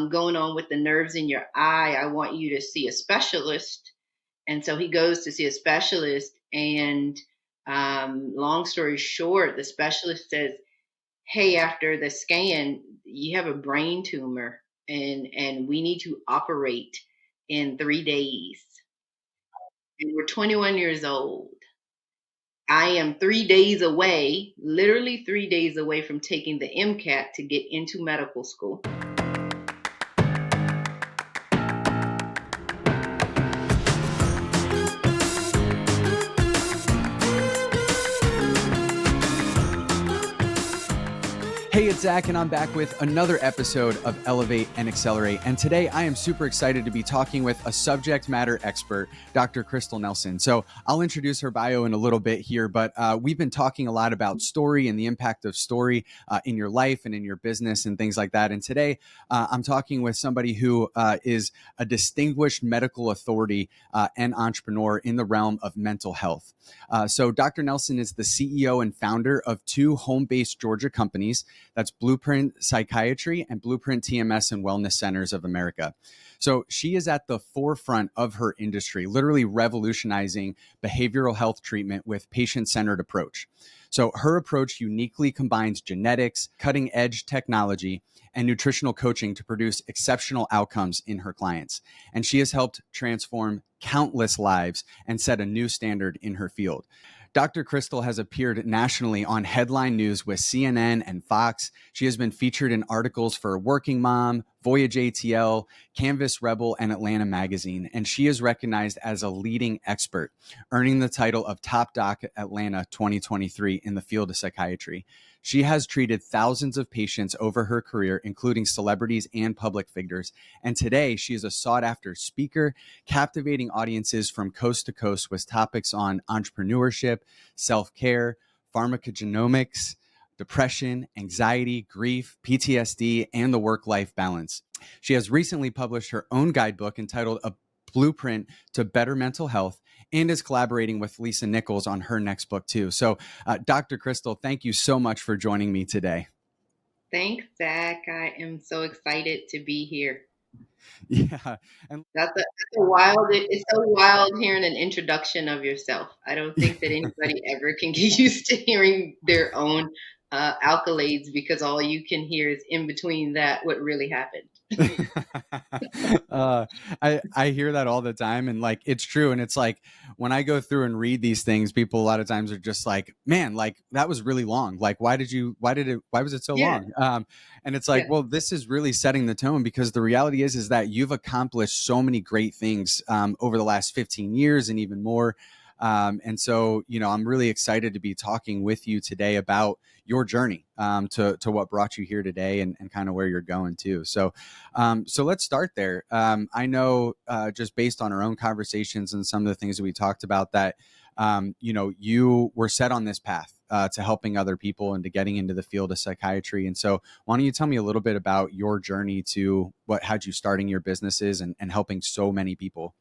going on with the nerves in your eye. I want you to see a specialist. And so he goes to see a specialist, and long story short, the specialist says, hey, after the scan, you have a brain tumor, and we need to operate in 3 days. And we're 21 years old. I am 3 days away, literally 3 days away from taking the MCAT to get into medical school. Hey, it's Zack, and I'm back with another episode of Elevate and Accelerate. And today I am super excited to be talking with a subject matter expert, Dr. Crystal Nelson. So I'll introduce her bio in a little bit here, but we've been talking a lot about story and the impact of story in your life and in your business and things like that. And today I'm talking with somebody who is a distinguished medical authority and entrepreneur in the realm of mental health. So Dr. Nelson is the CEO and founder of two home-based Georgia companies. That's Blueprint Psychiatry and Blueprint TMS and Wellness Centers of America. So she is at the forefront of her industry, literally revolutionizing behavioral health treatment with patient-centered approach. So her approach uniquely combines genetics, cutting-edge technology, and nutritional coaching to produce exceptional outcomes in her clients. And she has helped transform countless lives and set a new standard in her field. Dr. Crystal has appeared nationally on headline news with CNN and Fox. She has been featured in articles for Working Mom, Voyage ATL, Canvas Rebel, and Atlanta Magazine, and she is recognized as a leading expert, earning the title of Top Doc Atlanta 2023 in the field of psychiatry. She has treated thousands of patients over her career, including celebrities and public figures. And today, she is a sought-after speaker, captivating audiences from coast to coast with topics on entrepreneurship, self-care, pharmacogenomics, depression, anxiety, grief, PTSD, and the work-life balance. She has recently published her own guidebook entitled A Blueprint to Better Mental Health, and is collaborating with Lisa Nichols on her next book too. So Dr. Crystal, thank you so much for joining me today. Thanks, Zack. I am so excited to be here. Yeah. And that's a wild, it's so wild hearing an introduction of yourself. I don't think that anybody ever can get used to hearing their own accolades, because all you can hear is in between that what really happened. I hear that all the time, and like it's true. And it's like when I go through and read these things, people a lot of times are just like, man, like that was really long. Like why was it so long? And it's like, well, this is really setting the tone, because the reality is that you've accomplished so many great things over the last 15 years and even more. And so, you know, I'm really excited to be talking with you today about your journey to what brought you here today, and kind of where you're going too. So let's start there. I know just based on our own conversations and some of the things that we talked about that, you know, you were set on this path to helping other people and to getting into the field of psychiatry. And so why don't you tell me a little bit about your journey to what had you starting your businesses and helping so many people?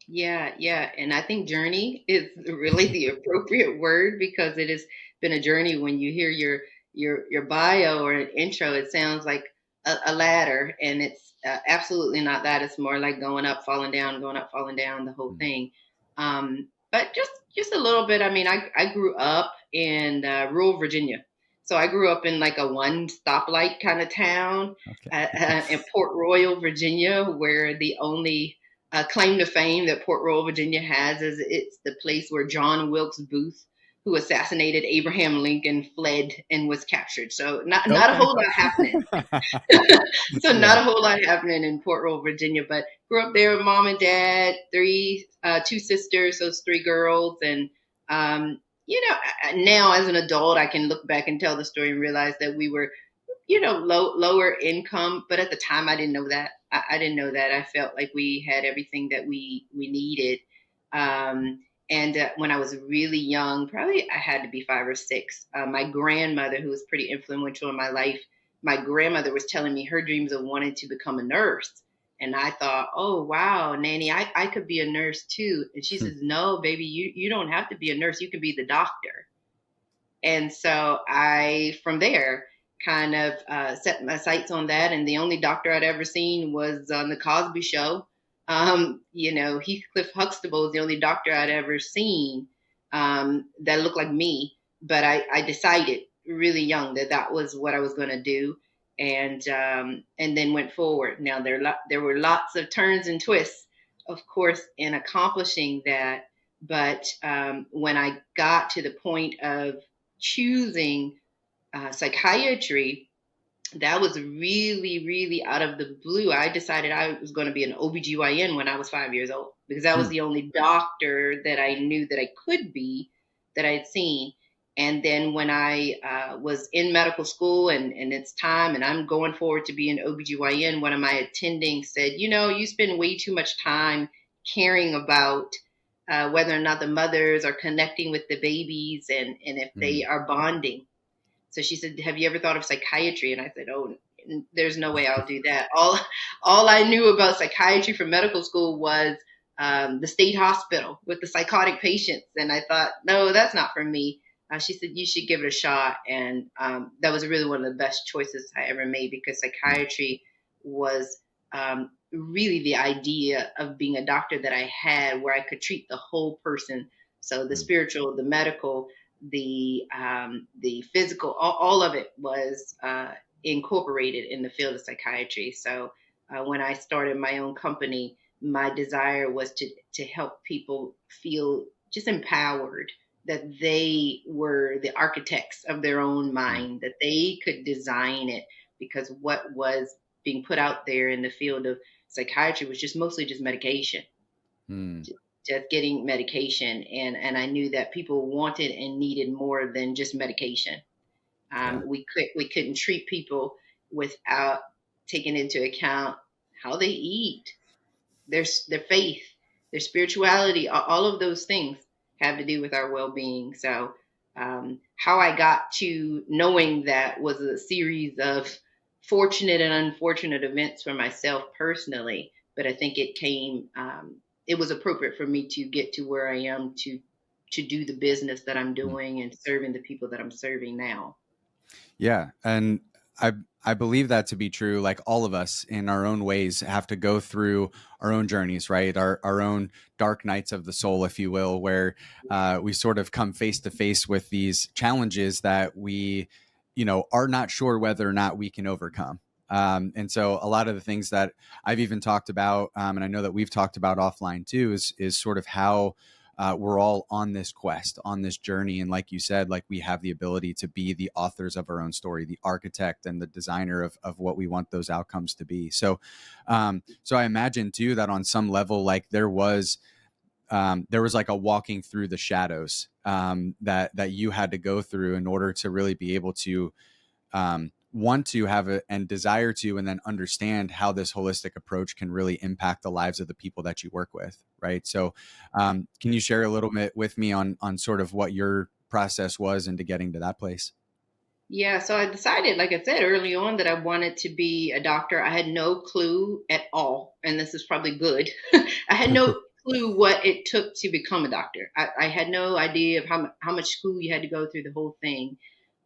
Yeah. And I think journey is really the appropriate word, because it has been a journey. When you hear your bio or an intro, it sounds like a ladder, and it's absolutely not that. It's more like going up, falling down, the whole thing. But just a little bit. I mean, I grew up in rural Virginia. So I grew up in like a one stoplight kind of town in Port Royal, Virginia, where the only claim to fame that Port Royal, Virginia has is it's the place where John Wilkes Booth, who assassinated Abraham Lincoln, fled and was captured. So not a whole lot happening. Not a whole lot happening in Port Royal, Virginia, but grew up there with mom and dad, two sisters, those three girls. And, you know, now as an adult, I can look back and tell the story and realize that we were, you know, lower income. But at the time, I didn't know that. I didn't know that. I felt like we had everything that we needed. And when I was really young, probably I had to be 5 or 6, my grandmother, who was pretty influential in my life, my grandmother was telling me her dreams of wanting to become a nurse. And I thought, oh, wow, Nanny, I could be a nurse too. And she says, no, baby, you don't have to be a nurse. You can be the doctor. And so from there, kind of set my sights on that. And the only doctor I'd ever seen was on the Cosby Show. Heathcliff Huxtable is the only doctor I'd ever seen that looked like me. But I decided really young that that was what I was going to do, and then went forward. Now there were lots of turns and twists, of course, in accomplishing that. But when I got to the point of choosing psychiatry, that was really, really out of the blue. I decided I was going to be an OBGYN when I was 5 years old, because that was Hmm. the only doctor that I knew that I could be, that I had seen. And then when I was in medical school, and it's time and I'm going forward to be an OBGYN, one of my attendings said, you spend way too much time caring about whether or not the mothers are connecting with the babies, and if Hmm. they are bonding. So she said, "Have you ever thought of psychiatry?" And I said, "Oh, there's no way I'll do that." All I knew about psychiatry from medical school was the state hospital with the psychotic patients, and I thought, no, that's not for me. She said, "You should give it a shot," and that was really one of the best choices I ever made, because psychiatry was really the idea of being a doctor that I had, where I could treat the whole person. So the Hmm. spiritual, the medical, the physical, all of it was incorporated in the field of psychiatry. So when I started my own company, my desire was to help people feel just empowered, that they were the architects of their own Hmm. mind, that they could design it, because what was being put out there in the field of psychiatry was just mostly just medication, Hmm. just getting medication. And I knew that people wanted and needed more than just medication. Yeah. We couldn't treat people without taking into account how they eat, their faith, their spirituality. All of those things have to do with our well-being. So how I got to knowing that was a series of fortunate and unfortunate events for myself personally. But I think it was appropriate for me to get to where I am, to do the business that I'm Hmm. doing and serving the people that I'm serving now. Yeah, and I I believe that to be true. Like all of us in our own ways have to go through our own journeys, right? Our own dark nights of the soul, if you will, where we sort of come face to face with these challenges that we, are not sure whether or not we can overcome. And so a lot of the things that I've even talked about, and I know that we've talked about offline too, is sort of how we're all on this quest, on this journey. And like you said, like we have the ability to be the authors of our own story, the architect and the designer of what we want those outcomes to be. So I imagine too that on some level, like there was like a walking through the shadows that you had to go through in order to really be able to want to have it and desire to, and then understand how this holistic approach can really impact the lives of the people that you work with. Right. So, can you share a little bit with me on sort of what your process was into getting to that place? Yeah, so I decided, like I said early on, that I wanted to be a doctor. I had no clue at all, and this is probably good. I had no clue what it took to become a doctor. I had no idea of how much school you had to go through, the whole thing.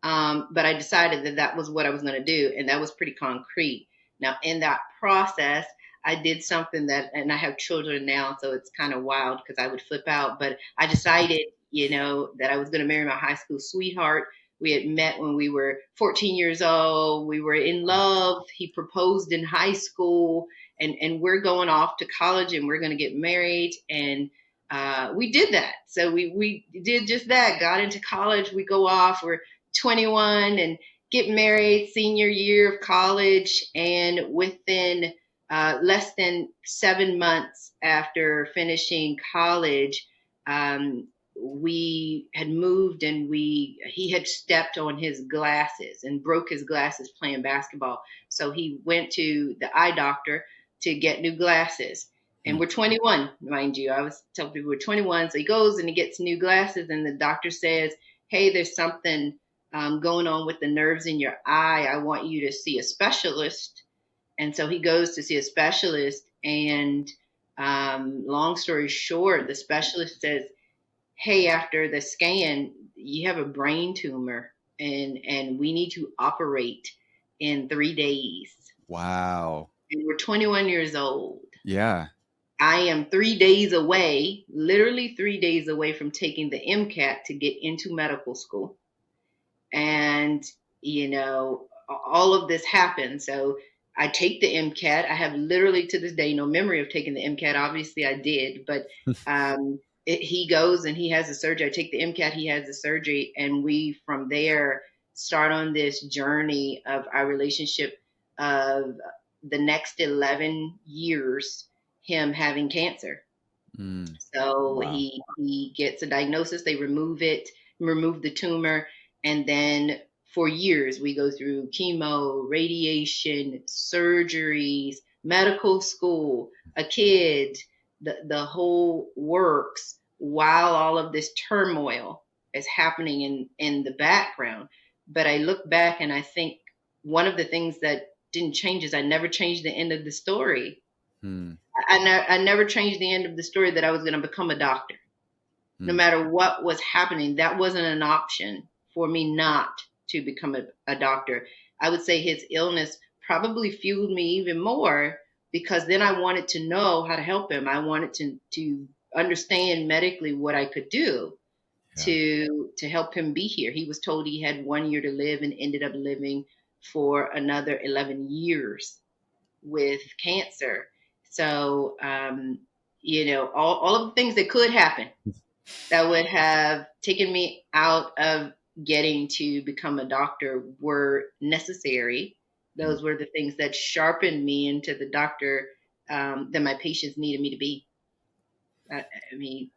But I decided that that was what I was going to do, and that was pretty concrete. Now, in that process, I did something that, and I have children now, so it's kind of wild because I would flip out. But I decided, that I was going to marry my high school sweetheart. We had met when we were 14 years old. We were in love. He proposed in high school, and we're going off to college, and we're going to get married. And we did that. So we did just that. Got into college. We go off. We're 21 and get married senior year of college. And within less than 7 months after finishing college, we had moved, and he had stepped on his glasses and broke his glasses playing basketball. So he went to the eye doctor to get new glasses. And Hmm. we're 21, mind you. I was telling people we're 21. So he goes and he gets new glasses, and the doctor says, "Hey, there's something going on with the nerves in your eye. I want you to see a specialist." And so he goes to see a specialist. And long story short, the specialist says, "Hey, after the scan, you have a brain tumor." and we need to operate in 3 days. Wow. And we're 21 years old. Yeah. I am 3 days away, literally 3 days away from taking the MCAT to get into medical school. And, all of this happened. So I take the MCAT. I have literally to this day no memory of taking the MCAT. Obviously, I did, but he goes and he has the surgery. I take the MCAT, he has the surgery, and we from there start on this journey of our relationship of the next 11 years, him having cancer. So Wow. he gets a diagnosis, they remove the tumor, and then for years we go through chemo, radiation, surgeries, medical school, a kid, the whole works, while all of this turmoil is happening in the background. But I look back and I think one of the things that didn't change is I never changed the end of the story. Hmm. I never changed the end of the story that I was going to become a doctor. No Hmm. matter what was happening, that wasn't an option for me not to become a doctor. I would say his illness probably fueled me even more, because then I wanted to know how to help him. I wanted to understand medically what I could do Yeah. to help him be here. He was told he had 1 year to live and ended up living for another 11 years with cancer. So, all of the things that could happen that would have taken me out of getting to become a doctor were necessary. Hmm. Those were the things that sharpened me into the doctor that my patients needed me to be. I mean,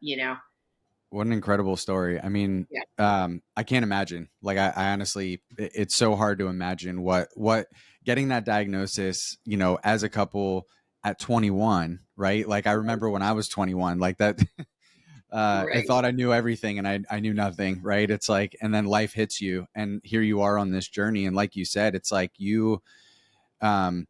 What an incredible story. I mean, yeah, I can't imagine. Like, I honestly, it's so hard to imagine what getting that diagnosis, as a couple at 21, right? Like, I remember when I was 21, like that, I right. thought I knew everything and I knew nothing, right? It's like, and then life hits you and here you are on this journey. And like you said, it's like um,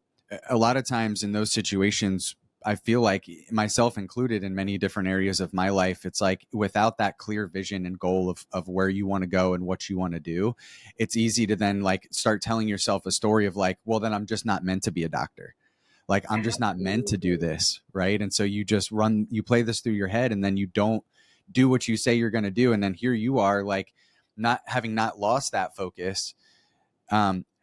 a lot of times in those situations, I feel like myself included in many different areas of my life, it's like without that clear vision and goal of where you want to go and what you want to do, it's easy to then like start telling yourself a story of like, well, then I'm just not meant to be a doctor. Like I'm just not meant to do Absolutely. this. Right. And so you play this through your head and then you don't do what you say you're going to do. And then here you are like not lost that focus,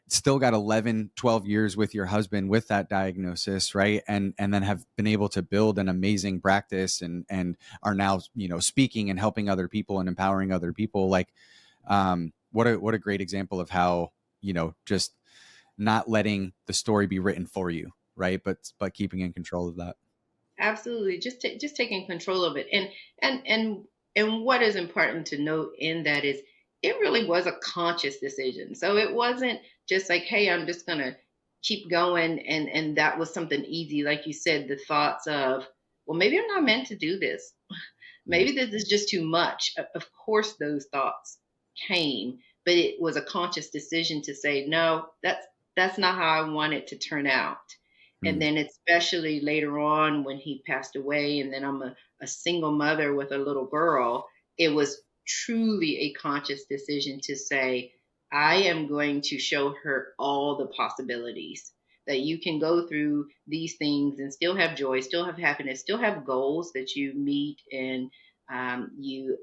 still got 11, 12 years with your husband with that diagnosis, right? And then have been able to build an amazing practice and are now, speaking and helping other people and empowering other people. Like, what a great example of how, just not letting the story be written for you, right? But keeping in control of that. Absolutely. Just taking control of it. And what is important to note in that is it really was a conscious decision. So it wasn't just like, hey, I'm just gonna keep going, and that was something easy. Like you said, the thoughts of, well, maybe I'm not meant to do this. Mm. Maybe this is just too much. Of course those thoughts came, but it was a conscious decision to say, no, that's not how I want it to turn out. And Mm. then especially later on when he passed away, and then I'm a single mother with a little girl, it was truly a conscious decision to say, I am going to show her all the possibilities, that you can go through these things and still have joy, still have happiness, still have goals that you meet and you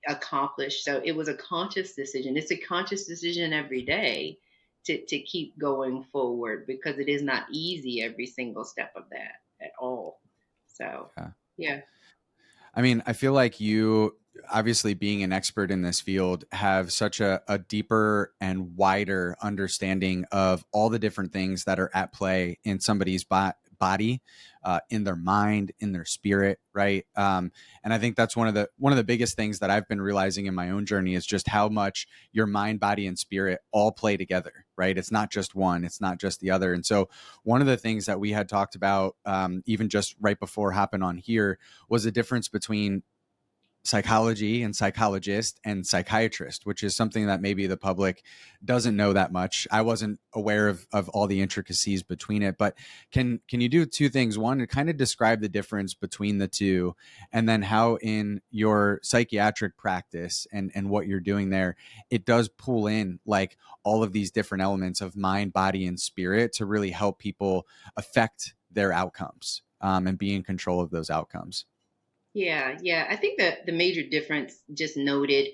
accomplish. So it was a conscious decision. It's a conscious decision every day to keep going forward, because it is not easy every single step of that at all. So, Yeah. yeah. I mean, I feel like you, obviously being an expert in this field, have such a deeper and wider understanding of all the different things that are at play in somebody's body, in their mind, in their spirit, right? And I think that's one of the biggest things that I've been realizing in my own journey is just how much your mind, body, and spirit all play together, right? It's not just one, it's not just the other. And so one of the things that we had talked about, even just right before hopping on here, was the difference between psychology and psychologist and psychiatrist, which is something that maybe the public doesn't know that much. I wasn't aware of all the intricacies between it, but can you do two things? One, to kind of describe the difference between the two, and then how in your psychiatric practice and what you're doing there, it does pull in like all of these different elements of mind, body, and spirit to really help people affect their outcomes, and be in control of those outcomes. Yeah, yeah. I think that the major difference just noted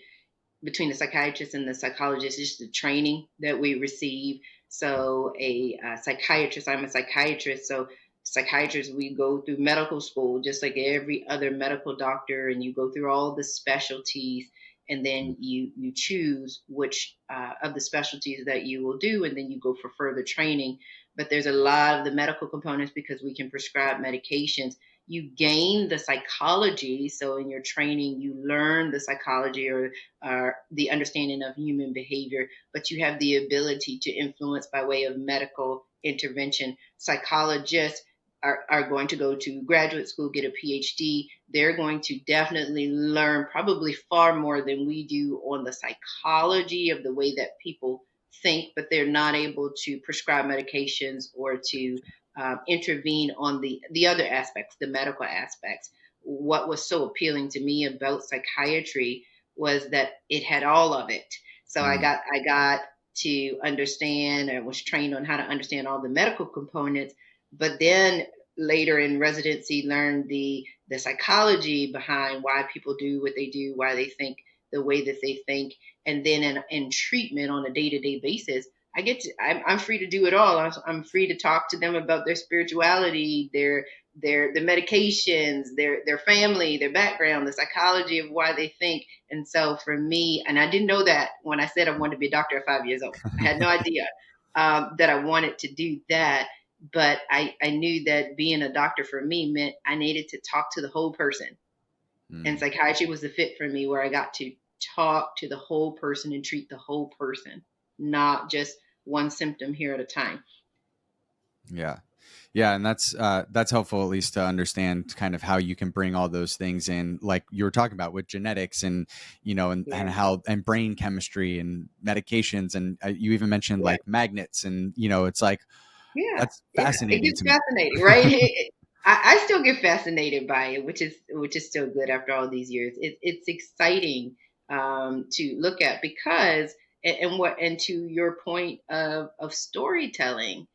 between the psychiatrist and the psychologist is the training that we receive. So, psychiatrist, I'm a psychiatrist. So, psychiatrists, we go through medical school just like every other medical doctor, and you go through all the specialties, and then you choose which of the specialties that you will do, and then you go for further training. But there's a lot of the medical components because we can prescribe medications. You gain the psychology. So in your training, you learn the psychology or the understanding of human behavior, but you have the ability to influence by way of medical intervention. Psychologists are going to go to graduate school, get a PhD. They're going to definitely learn probably far more than we do on the psychology of the way that people think, but they're not able to prescribe medications or to intervene on the other aspects, the medical aspects. What was so appealing to me about psychiatry was that it had all of it. So Mm. I got to understand, I was trained on how to understand all the medical components, but then later in residency learned the psychology behind why people do what they do, why they think the way that they think, and then in treatment on a day-to-day basis I'm free to do it all. I'm free to talk to them about their spirituality, the medications, their family, their background, the psychology of why they think. And so for me, and I didn't know that when I said I wanted to be a doctor at 5 years old, I had no idea that I wanted to do that. But I knew that being a doctor for me meant I needed to talk to the whole person. And Mm. psychiatry was the fit for me where I got to talk to the whole person and treat the whole person, not just one symptom here at a time. Yeah. Yeah. And that's helpful, at least to understand kind of how you can bring all those things in, like you were talking about with genetics and, and Yeah. how, and brain chemistry and medications. And you even mentioned Yeah. like magnets and, it's like, Yeah. that's Yeah. It fascinating gets to me. fascinating, right? I still get fascinated by it, which is still good after all these years. It's exciting to look at because and to your point of storytelling,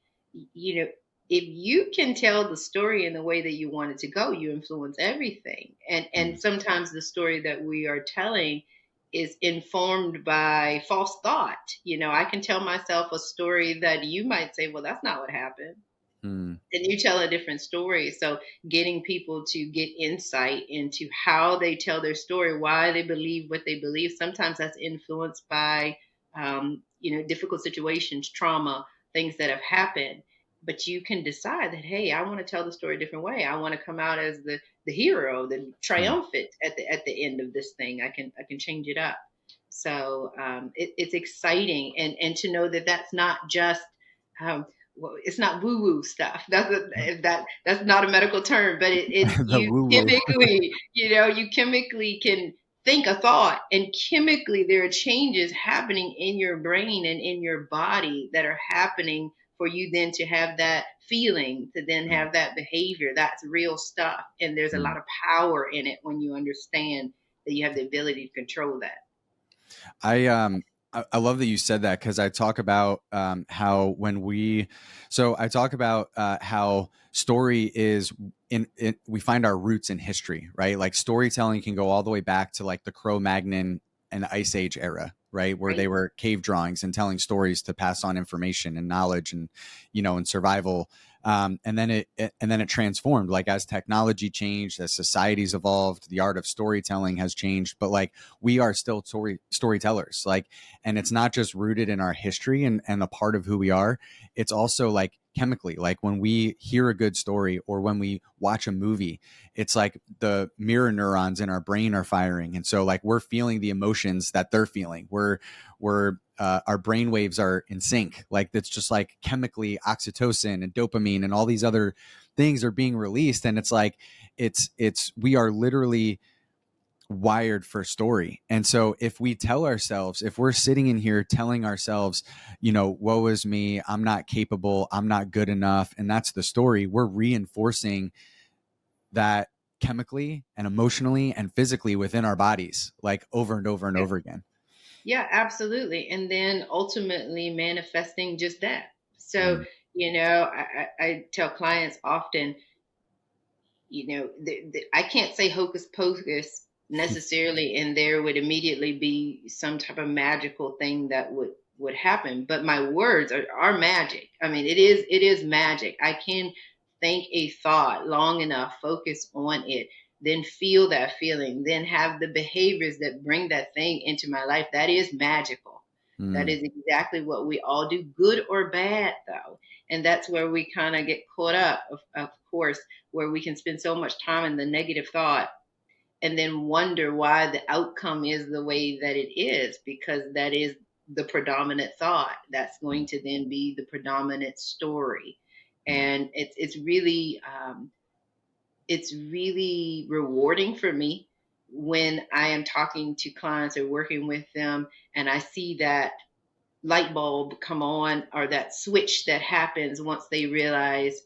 you know, if you can tell the story in the way that you want it to go, you influence everything. And Mm. sometimes the story that we are telling is informed by false thought. I can tell myself a story that you might say, well, that's not what happened. Mm. And you tell a different story. So getting people to get insight into how they tell their story, why they believe what they believe. Sometimes that's influenced by, difficult situations, trauma, things that have happened. But you can decide that, hey, I want to tell the story a different way. I want to come out as the hero, the Mm. triumphant at the end of this thing. I can change it up. So it's exciting, and to know that that's not just um, well, it's not woo woo stuff. That's not a medical term, but it's The woo woo. you chemically can think a thought, and chemically there are changes happening in your brain and in your body that are happening for you then to have that feeling, to then Mm. have that behavior. That's real stuff, and there's a Mm. lot of power in it when you understand that you have the ability to control that. I love that you said that, because I talk about how I talk about how story is we find our roots in history, right? Like storytelling can go all the way back to like the Cro-Magnon and Ice Age era, right? Where they Right. were cave drawings and telling stories to pass on information and knowledge and, and survival. And then it transformed, like as technology changed, as societies evolved, the art of storytelling has changed, but like we are still storytellers, like, and it's not just rooted in our history and a part of who we are. It's also like chemically, like when we hear a good story or when we watch a movie, it's like the mirror neurons in our brain are firing, and so like we're feeling the emotions that they're feeling. We're our brain waves are in sync. Like it's just like chemically oxytocin and dopamine and all these other things are being released. And it's like, we are literally wired for story. And so if we tell ourselves, if we're sitting in here telling ourselves, woe is me, I'm not capable, I'm not good enough, and that's the story, we're reinforcing that chemically and emotionally and physically within our bodies, like over and over and Yeah, over again. yeah, absolutely. And then ultimately manifesting just that. So, Mm. I tell clients often, I can't say hocus pocus necessarily, and there would immediately be some type of magical thing that would happen. But my words are magic. I mean, it is magic. I can think a thought long enough, focus on it, then feel that feeling, then have the behaviors that bring that thing into my life. That is magical. That Mm. is exactly what we all do, good or bad, though. And that's where we kind of get caught up, of course, where we can spend so much time in the negative thought and then wonder why the outcome is the way that it is, because that is the predominant thought. That's going to then be the predominant story. Mm. And it's really rewarding for me when I am talking to clients or working with them and I see that light bulb come on, or that switch that happens once they realize,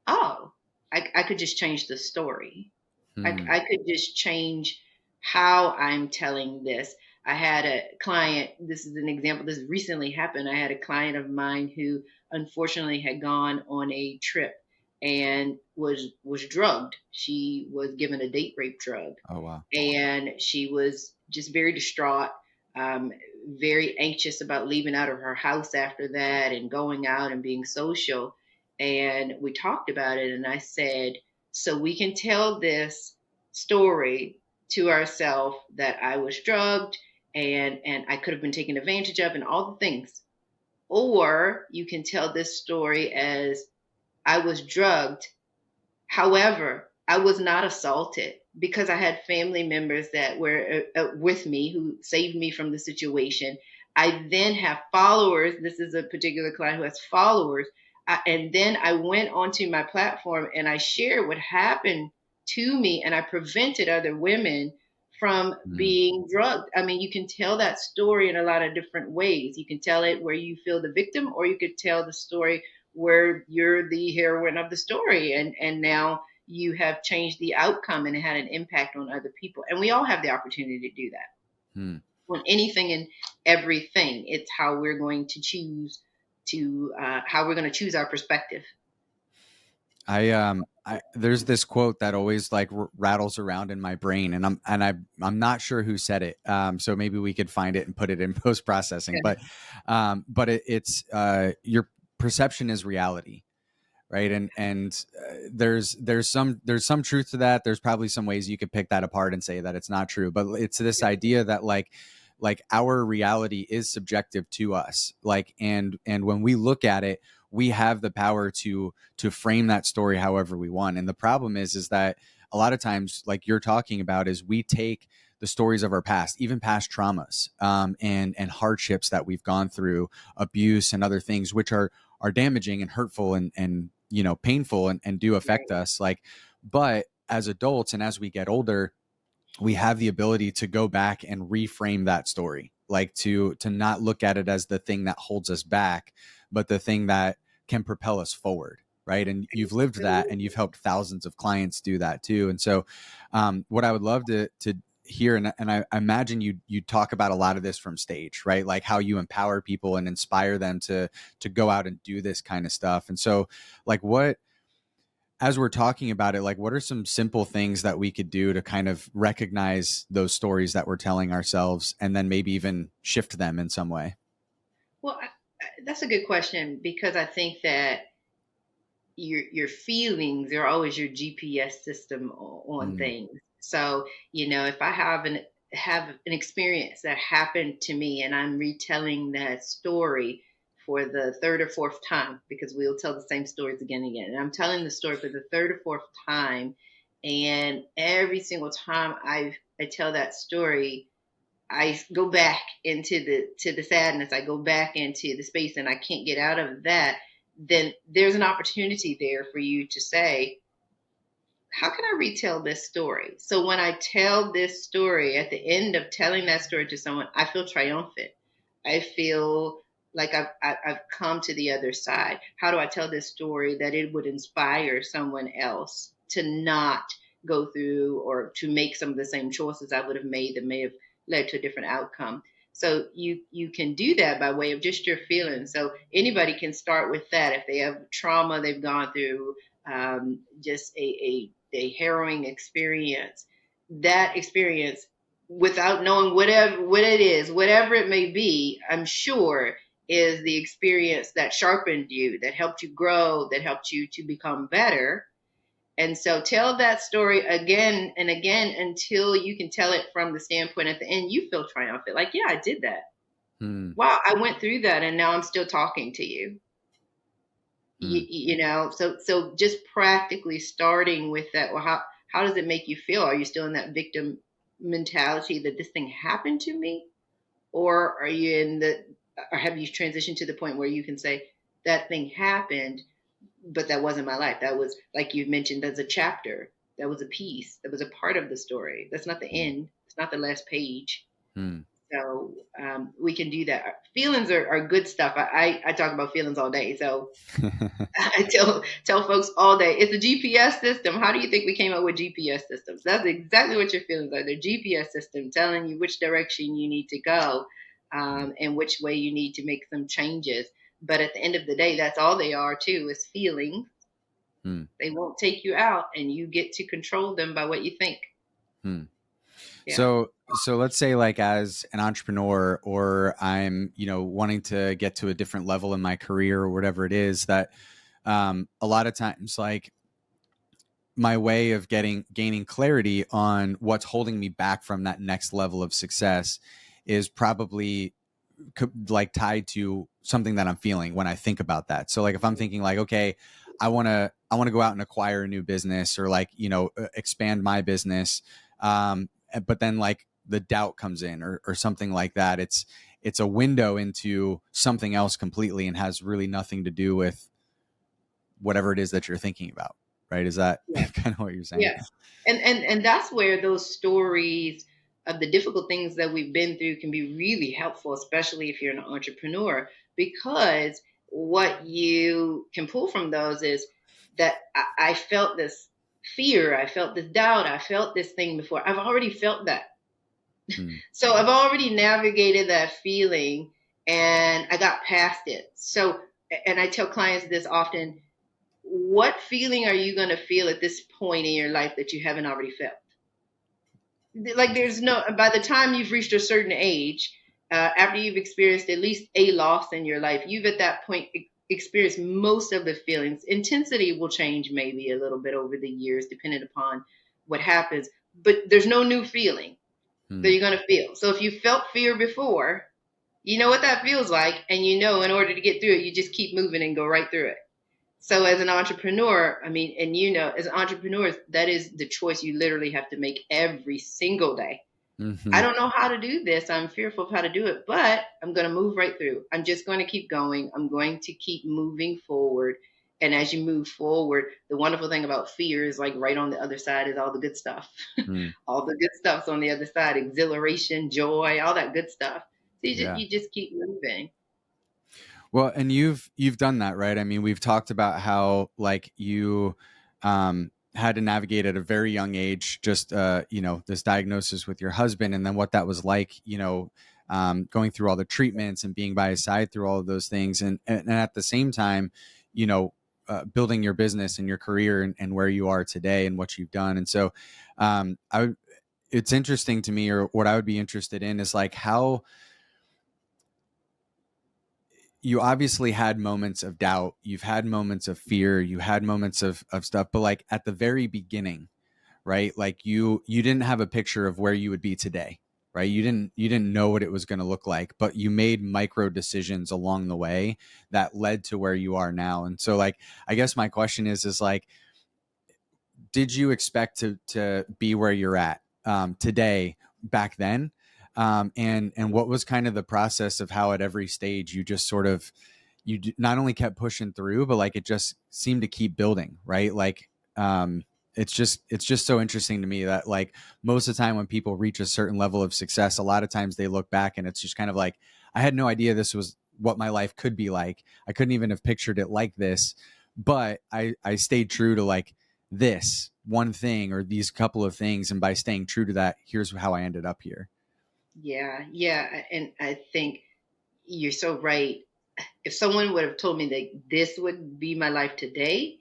oh, I could just change the story. Mm. I could just change how I'm telling this. I had a client, this is an example, this recently happened. I had a client of mine who unfortunately had gone on a trip and was drugged. She was given a date rape drug, Oh, wow. and she was just very distraught, um, very anxious about leaving out of her house after that and going out and being social. And we talked about it, and I said, so we can tell this story to ourselves that I was drugged and I could have been taken advantage of and all the things. Or you can tell this story as I was drugged. However, I was not assaulted because I had family members that were with me who saved me from the situation. I then have followers. This is a particular client who has followers. And then I went onto my platform and I shared what happened to me, and I prevented other women from Mm. being drugged. I mean, you can tell that story in a lot of different ways. You can tell it where you feel the victim, or you could tell the story where you're the heroine of the story, and now you have changed the outcome and it had an impact on other people. And we all have the opportunity to do that Mm. on anything and everything. It's how we're going to choose how we're going to choose our perspective. There's this quote that always like rattles around in my brain, and I'm not sure who said it. So maybe we could find it and put it in post processing. But it's your perception is reality, right? And there's some truth to that. There's probably some ways you could pick that apart and say that it's not true, but it's this idea that like our reality is subjective to us, like, and when we look at it, we have the power to frame that story however we want. And the problem is that a lot of times, like you're talking about, is we take the stories of our past, even past traumas, and hardships that we've gone through, abuse and other things, which are damaging and hurtful and painful and do affect Right. us, like, but as adults and as we get older, we have the ability to go back and reframe that story, like to not look at it as the thing that holds us back, but the thing that can propel us forward, right? And you've lived that, and you've helped thousands of clients do that too. And so what I would love to hear, and I imagine you talk about a lot of this from stage, right? Like how you empower people and inspire them to go out and do this kind of stuff. And so, like, what, as we're talking about it, like, what are some simple things that we could do to kind of recognize those stories that we're telling ourselves, and then maybe even shift them in some way? Well, that's a good question, because I think that your feelings are always your GPS system on Mm. things. So, if I have an experience that happened to me and I'm retelling that story for the third or fourth time, because we'll tell the same stories again and again. And I'm telling the story for the third or fourth time, and every single time I tell that story, I go back into the sadness. I go back into the space, and I can't get out of that. Then there's an opportunity there for you to say, how can I retell this story? So when I tell this story, at the end of telling that story to someone, I feel triumphant. I feel like I've come to the other side. How do I tell this story that it would inspire someone else to not go through or to make some of the same choices I would have made that may have led to a different outcome? So you can do that by way of just your feelings. So anybody can start with that if they have trauma they've gone through, just a harrowing experience. That experience, without knowing what it is, whatever it may be, I'm sure is the experience that sharpened you, that helped you grow, that helped you to become better. And so tell that story again and again until you can tell it from the standpoint at the end you feel triumphant. Like, yeah, I did that. Hmm. Wow, I went through that and now I'm still talking to you. Hmm. You know, so just practically starting with that. Well, how does it make you feel? Are you still in that victim mentality that this thing happened to me, or are you in the, or have you transitioned to the point where you can say that thing happened, but that wasn't my life. That was, like you mentioned, as a chapter. That was a piece. That was a part of the story. That's not the Hmm. end. It's not the last page. Hmm. So we can do that. Feelings are good stuff. I talk about feelings all day. So I tell folks all day, it's a GPS system. How do you think we came up with GPS systems? That's exactly what your feelings are. They're GPS system telling you which direction you need to go, and which way you need to make some changes. But at the end of the day, that's all they are too, is feelings. Hmm. They won't take you out, and you get to control them by what you think. Hmm. Yeah. So let's say, like, as an entrepreneur, or I'm, wanting to get to a different level in my career or whatever it is, that a lot of times, like, my way of gaining clarity on what's holding me back from that next level of success is probably like tied to something that I'm feeling when I think about that. So like if I'm thinking like, okay, I want to go out and acquire a new business, or like, expand my business. But then like the doubt comes in, or something like that. It's a window into something else completely, and has really nothing to do with whatever it is that you're thinking about. Right. Is that Yeah. kind of what you're saying? Yeah. And that's where those stories of the difficult things that we've been through can be really helpful, especially if you're an entrepreneur, because what you can pull from those is that I felt this fear, I felt this doubt, I felt this thing before. I've already felt that. Hmm. So I've already navigated that feeling and I got past it. So, and I tell clients this often, what feeling are you going to feel at this point in your life that you haven't already felt? Like there's no, by the time you've reached a certain age, after you've experienced at least a loss in your life, you've at that point experienced most of the feelings. Intensity will change maybe a little bit over the years, depending upon what happens, but there's no new feeling that Hmm. you're going to feel. So if you felt fear before, you know what that feels like, and you know in order to get through it, you just keep moving and go right through it. So as an entrepreneur, I mean, and as an entrepreneur, that is the choice you literally have to make every single day. I Hmm. don't know how to do this. I'm fearful of how to do it, but I'm going to move right through. I'm just going to keep going. I'm going to keep moving forward. And as you move forward, the wonderful thing about fear is like right on the other side is all the good stuff. Hmm. All the good stuff's on the other side, exhilaration, joy, all that good stuff. So Yeah. you just keep moving. Well, and you've done that, right? I mean, we've talked about how like you had to navigate at a very young age, just this diagnosis with your husband, and then what that was like, going through all the treatments and being by his side through all of those things, and at the same time, you know, building your business and your career, and where you are today and what you've done. And so, it's interesting to me, or what I would be interested in is like how you obviously had moments of doubt, you've had moments of fear, you had moments of stuff, but like at the very beginning, right, like you didn't have a picture of where you would be today, right? You didn't know what it was going to look like, but you made micro decisions along the way that led to where you are now. And so like I guess my question is like, did you expect to be where you're at today back then? And what was kind of the process of how at every stage you just sort of not only kept pushing through, but like it just seemed to keep building, right? Like, it's just so interesting to me that like most of the time when people reach a certain level of success, a lot of times they look back and it's just kind of like, I had no idea this was what my life could be like. I couldn't even have pictured it like this, but I stayed true to like this one thing or these couple of things, and by staying true to that, here's how I ended up here. Yeah, yeah. And I think you're so right. If someone would have told me that this would be my life today,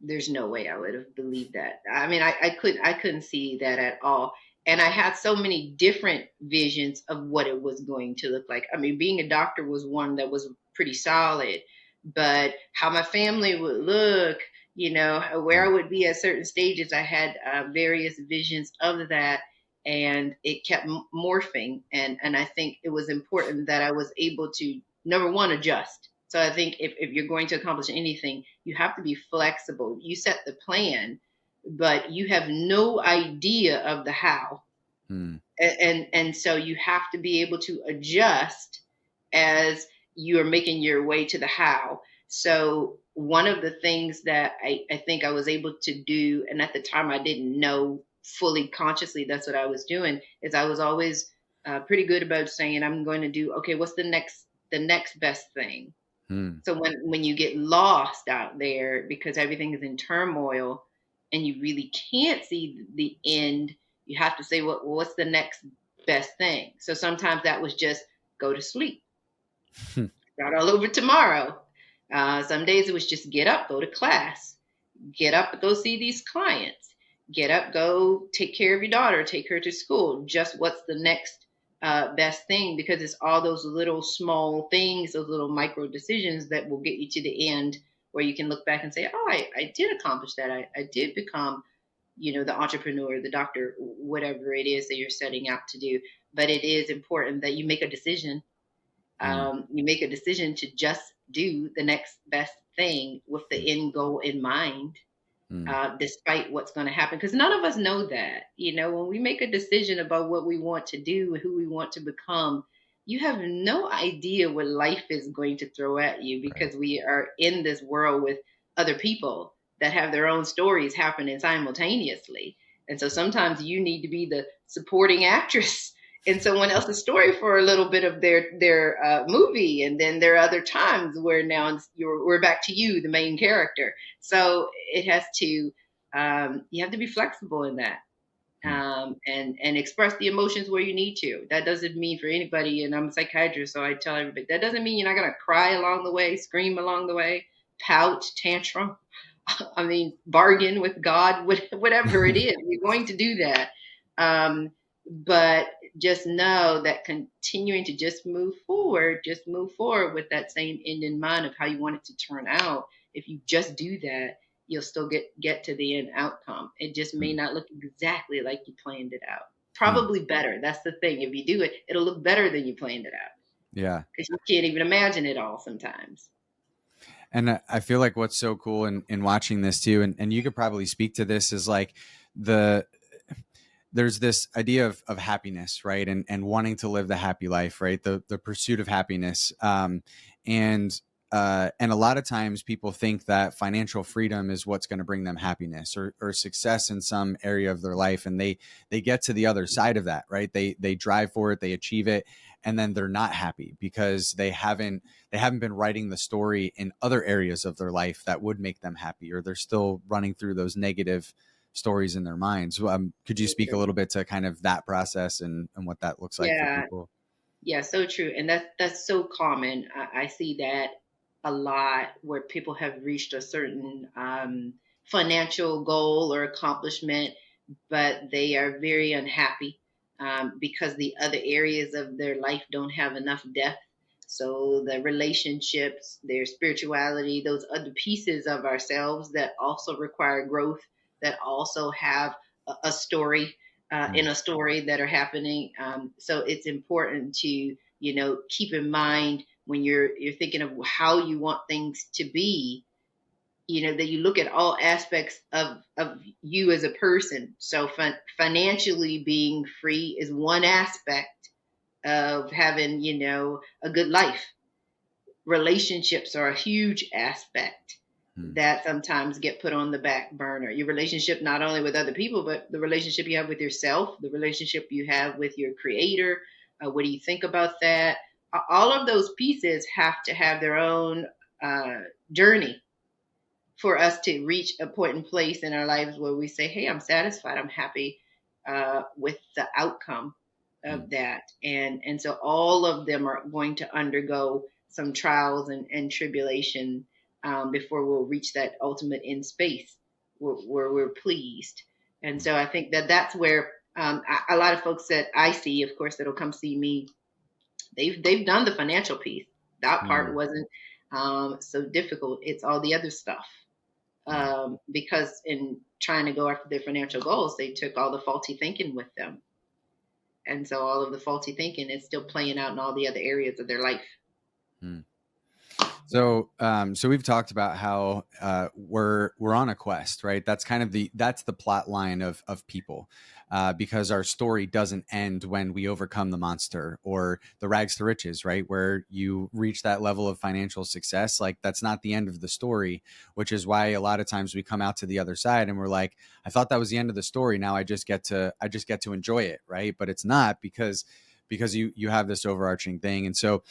there's no way I would have believed that. I mean, I couldn't see that at all. And I had so many different visions of what it was going to look like. I mean, being a doctor was one that was pretty solid, but how my family would look, where I would be at certain stages, I had various visions of that, and it kept morphing. And I think it was important that I was able to, number one, adjust. So I think if you're going to accomplish anything, you have to be flexible. You set the plan, but you have no idea of the how. Hmm. And so you have to be able to adjust as you are making your way to the how. So one of the things that I think I was able to do, and at the time I didn't know fully consciously that's what I was doing, is I was always pretty good about saying I'm going to do, okay, what's the next best thing. Hmm. So when you get lost out there because everything is in turmoil and you really can't see the end, you have to say, what's the next best thing? So sometimes that was just go to sleep, start all over tomorrow. Some days it was just get up, go to class, get up, go see these clients, get up, go take care of your daughter, take her to school. Just what's the next best thing? Because it's all those little small things, those little micro decisions that will get you to the end where you can look back and say, oh, I did accomplish that. I did become, the entrepreneur, the doctor, whatever it is that you're setting out to do. But it is important that you make a decision. Hmm. You make a decision to just do the next best thing with the end goal in mind, Hmm. despite what's going to happen. Because none of us know that. When we make a decision about what we want to do and who we want to become, you have no idea what life is going to throw at you Right. because we are in this world with other people that have their own stories happening simultaneously. And so sometimes you need to be the supporting actress in someone else's story for a little bit of their movie, and then there are other times where now we're back to you, the main character. So it has to, you have to be flexible in that, Hmm. and express the emotions where you need to. That doesn't mean for anybody, and I'm a psychiatrist, so I tell everybody that doesn't mean you're not going to cry along the way, scream along the way, pout, tantrum. I mean, bargain with God, whatever it is, you're going to do that. But just know that continuing to just move forward with that same end in mind of how you want it to turn out. If you just do that, you'll still get to the end outcome. It just may Hmm. not look exactly like you planned it out. Hmm. Probably better. That's the thing. If you do it, it'll look better than you planned it out Yeah. because you can't even imagine it all sometimes. And I feel like what's so cool in watching this too, and you could probably speak to this, is like the there's this idea of happiness, right? And wanting to live the happy life, right? The pursuit of happiness. And a lot of times people think that financial freedom is what's going to bring them happiness or success in some area of their life. And they get to the other side of that, right? They drive for it, they achieve it, and then they're not happy because they haven't been writing the story in other areas of their life that would make them happy, or they're still running through those negative stories in their minds. Could you So speak a true. little bit to kind of that process and what that looks like for Yeah, people? yeah, so true. And that's so common. I see that a lot where people have reached a certain financial goal or accomplishment, but they are very unhappy because the other areas of their life don't have enough depth. So the relationships, their spirituality, those other pieces of ourselves that also require growth, that also have a story in Mm. a story that are happening. So it's important to keep in mind when you're thinking of how you want things to be, that you look at all aspects of you as a person. So financially being free is one aspect of having, a good life. Relationships are a huge aspect. Hmm. that sometimes get put on the back burner. Your relationship, not only with other people, but the relationship you have with yourself, the relationship you have with your creator. What do you think about that? All of those pieces have to have their own uh, journey for us to reach a point in place in our lives where we say, hey, I'm satisfied, I'm happy with the outcome Hmm. of that. And so all of them are going to undergo some trials and tribulation before we'll reach that ultimate in space where we're pleased. And so I think that that's where a lot of folks that I see, of course, that'll come see me, they've done the financial piece. That part Hmm. wasn't so difficult. It's all the other stuff, Yeah. because in trying to go after their financial goals, they took all the faulty thinking with them. And so all of the faulty thinking is still playing out in all the other areas of their life. Hmm. So we've talked about how we're on a quest, right? That's kind of that's the plot line of people, because our story doesn't end when we overcome the monster or the rags to riches, right? Where you reach that level of financial success, like that's not the end of the story. Which is why a lot of times we come out to the other side and we're like, I thought that was the end of the story. Now I just get to enjoy it, right? But it's not because you have this overarching thing, and so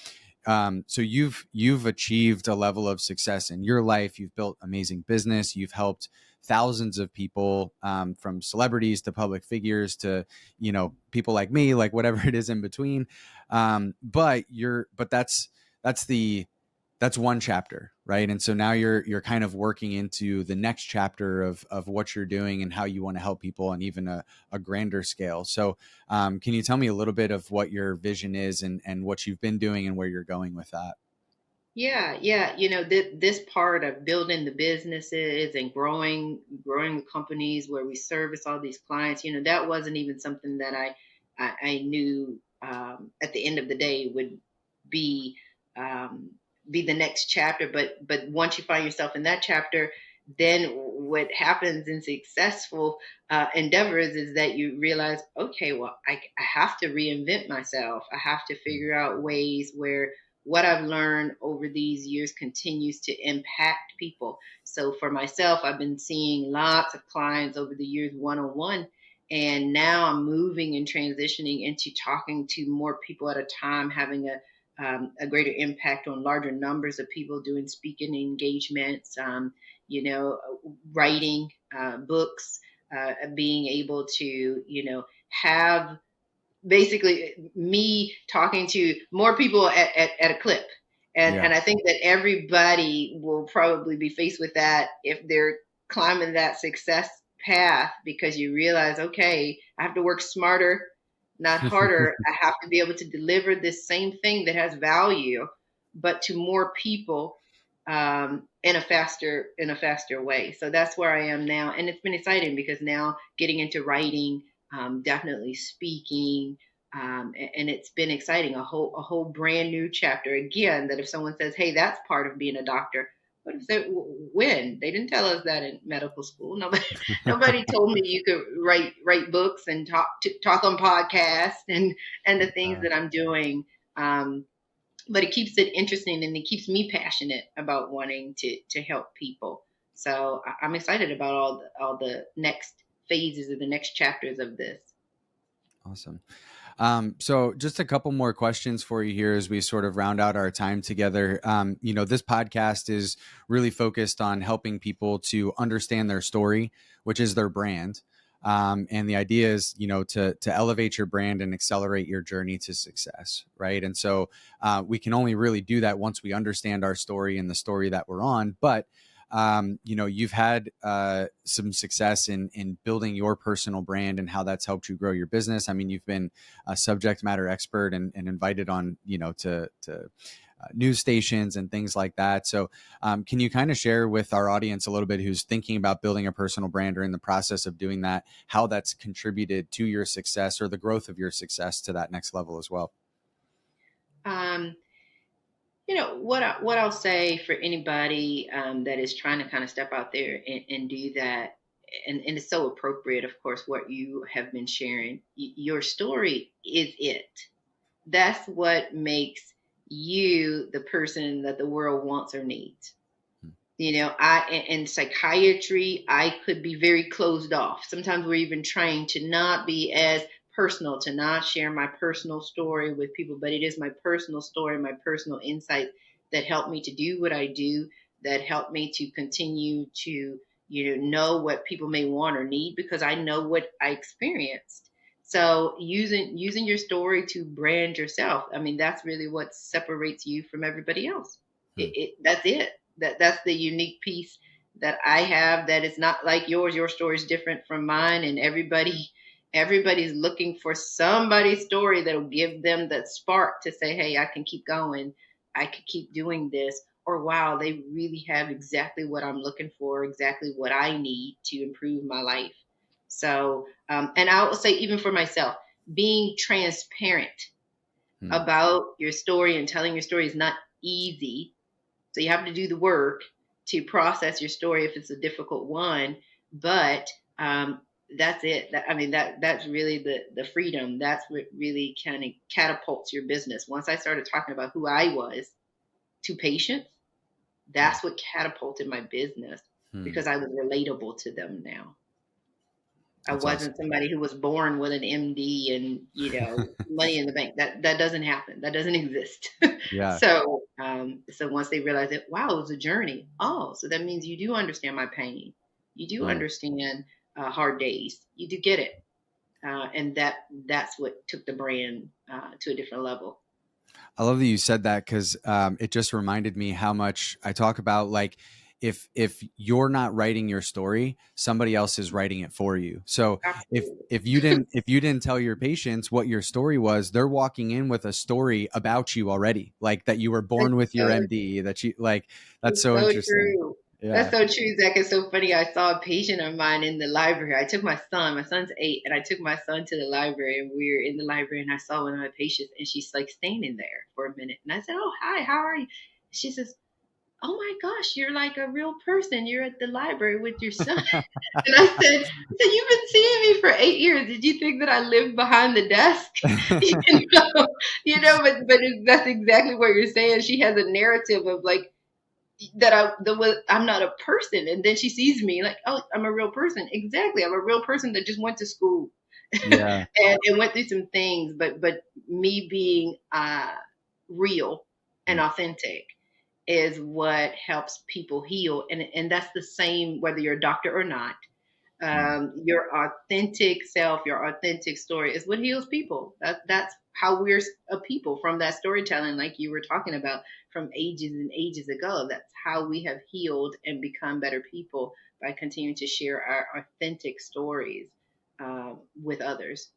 you've achieved a level of success in your life. You've built amazing business. You've helped thousands of people, from celebrities to public figures to people like me, like whatever it is in between. But that's one chapter, right? And so now you're kind of working into the next chapter of what you're doing and how you want to help people on even a grander scale. So can you tell me a little bit of what your vision is and what you've been doing and where you're going with that? Yeah, yeah. This part of building the businesses and growing the companies where we service all these clients, that wasn't even something that I knew at the end of the day would be um, be the next chapter. But once you find yourself in that chapter, then what happens in successful endeavors is that you realize, okay, well, I have to reinvent myself. I have to figure out ways where what I've learned over these years continues to impact people. So for myself, I've been seeing lots of clients over the years one on one. And now I'm moving and transitioning into talking to more people at a time, having a greater impact on larger numbers of people, doing speaking engagements, you know, writing books, being able to, have basically me talking to more people at a clip. Yeah. And I think that everybody will probably be faced with that if they're climbing that success path, because you realize, okay, I have to work smarter, not harder. I have to be able to deliver this same thing that has value, but to more people in a faster way. So that's where I am now, and it's been exciting because now getting into writing, definitely speaking, and it's been exciting. A whole brand new chapter again. That if someone says, "Hey, that's part of being a doctor," what if they when they didn't tell us that in medical school? Nobody told me you could write books and talk on podcasts and the things that I'm doing. Um, but it keeps it interesting and it keeps me passionate about wanting to help people. So I'm excited about all the next phases of the next chapters of this. Awesome. So just a couple more questions for you here as we sort of round out our time together. This podcast is really focused on helping people to understand their story, which is their brand. And the idea is, to elevate your brand and accelerate your journey to success, right? And so we can only really do that once we understand our story and the story that we're on. But you've had some success in building your personal brand and how that's helped you grow your business. I mean, you've been a subject matter expert and invited on, to news stations and things like that. So can you kind of share with our audience a little bit who's thinking about building a personal brand or in the process of doing that, how that's contributed to your success or the growth of your success to that next level as well? Um, what I'll say for anybody that is trying to kind of step out there and do that, and it's so appropriate, of course, what you have been sharing. Your story is it. That's what makes you the person that the world wants or needs. In psychiatry, I could be very closed off. Sometimes we're even trained to not be as personal, to not share my personal story with people, but it is my personal story, my personal insight that helped me to do what I do, that helped me to continue to, know what people may want or need because I know what I experienced. So using your story to brand yourself, I mean, that's really what separates you from everybody else. Hmm. That's it. That's the unique piece that I have that is not like yours. Your story is different from mine, and everybody's looking for somebody's story that'll give them that spark to say, "Hey, I can keep going. I can keep doing this." Or, "Wow, they really have exactly what I'm looking for, exactly what I need to improve my life." So, and I will say, even for myself, being transparent Hmm. about your story and telling your story is not easy, so you have to do the work to process your story if it's a difficult one. But that's it. That's really the freedom. That's what really kind of catapults your business. Once I started talking about who I was to patients, that's what catapulted my business Hmm. because I was relatable to them now. I That's awesome. wasn't somebody who was born with an MD and money in the bank. That doesn't happen. That doesn't exist. Yeah. So once they realize that, wow, it was a journey. Oh, so that means you do understand my pain. You do Hmm. understand hard days. You do get it, and that's what took the brand to a different level. I love that you said that because it just reminded me how much I talk about like if you're not writing your story, somebody else is writing it for you. So if Absolutely. if you didn't tell your patients what your story was, they're walking in with a story about you already, like that you were That's born with your so MD, that you like. That's It's so so interesting. true. That's Yeah. so true, Zach. It's so funny. I saw a patient of mine in the library. I took my son. My son's 8, and I took my son to the library, and we were in the library, and I saw one of my patients, and she's like standing there for a minute, and I said, "Oh, hi, how are you?" She says, "Oh my gosh, you're like a real person. You're at the library with your son." And I said, "You've been seeing me for 8 years. Did you think that I lived behind the desk?" you know, that's exactly what you're saying. She has a narrative of like I'm not a person. And then she sees me like, oh, I'm a real person. Exactly. I'm a real person that just went to school Yeah. and went through some things, but me being real and Mm. authentic is what helps people heal. And that's the same whether you're a doctor or not. Mm. Your authentic self, your authentic story is what heals people. That's how we're a people from that storytelling, like you were talking about from ages and ages ago. That's how we have healed and become better people by continuing to share our authentic stories with others.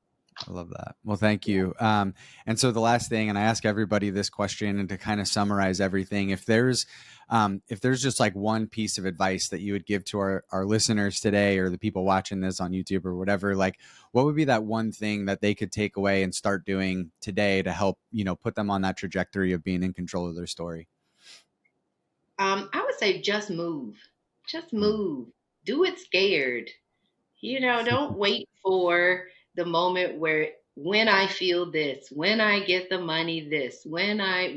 I love that. Well, thank you. And so the last thing, and I ask everybody this question, and to kind of summarize everything, if there's just like one piece of advice that you would give to our listeners today, or the people watching this on YouTube or whatever, like what would be that one thing that they could take away and start doing today to help, put them on that trajectory of being in control of their story? I would say just Mm. move, do it scared. Don't wait for the moment where when I feel this, when I get the money this, when I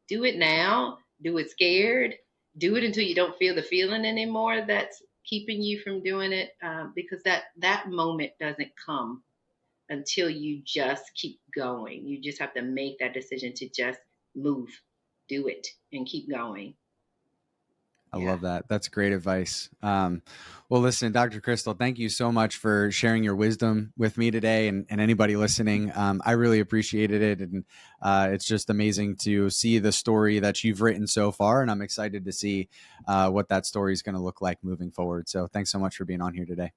do it now, do it scared, do it until you don't feel the feeling anymore that's keeping you from doing it, because that moment doesn't come until you just keep going. You just have to make that decision to just move, do it, and keep going. I Yeah. love that. That's great advice. Well, listen, Dr. Crystal, thank you so much for sharing your wisdom with me today and anybody listening. I really appreciated it. And it's just amazing to see the story that you've written so far. And I'm excited to see what that story is going to look like moving forward. So thanks so much for being on here today.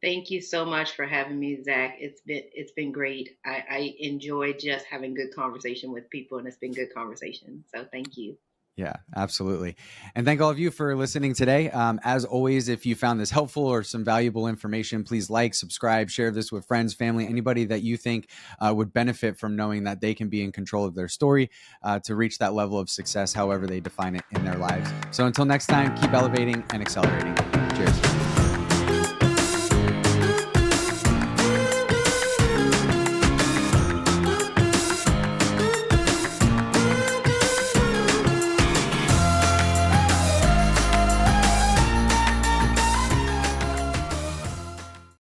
Thank you so much for having me, Zach. It's been great. I enjoy just having good conversation with people, and it's been good conversation. So thank you. Yeah, absolutely. And thank all of you for listening today. As always, if you found this helpful or some valuable information, please like, subscribe, share this with friends, family, anybody that you think would benefit from knowing that they can be in control of their story to reach that level of success, however they define it in their lives. So until next time, keep elevating and accelerating. Cheers.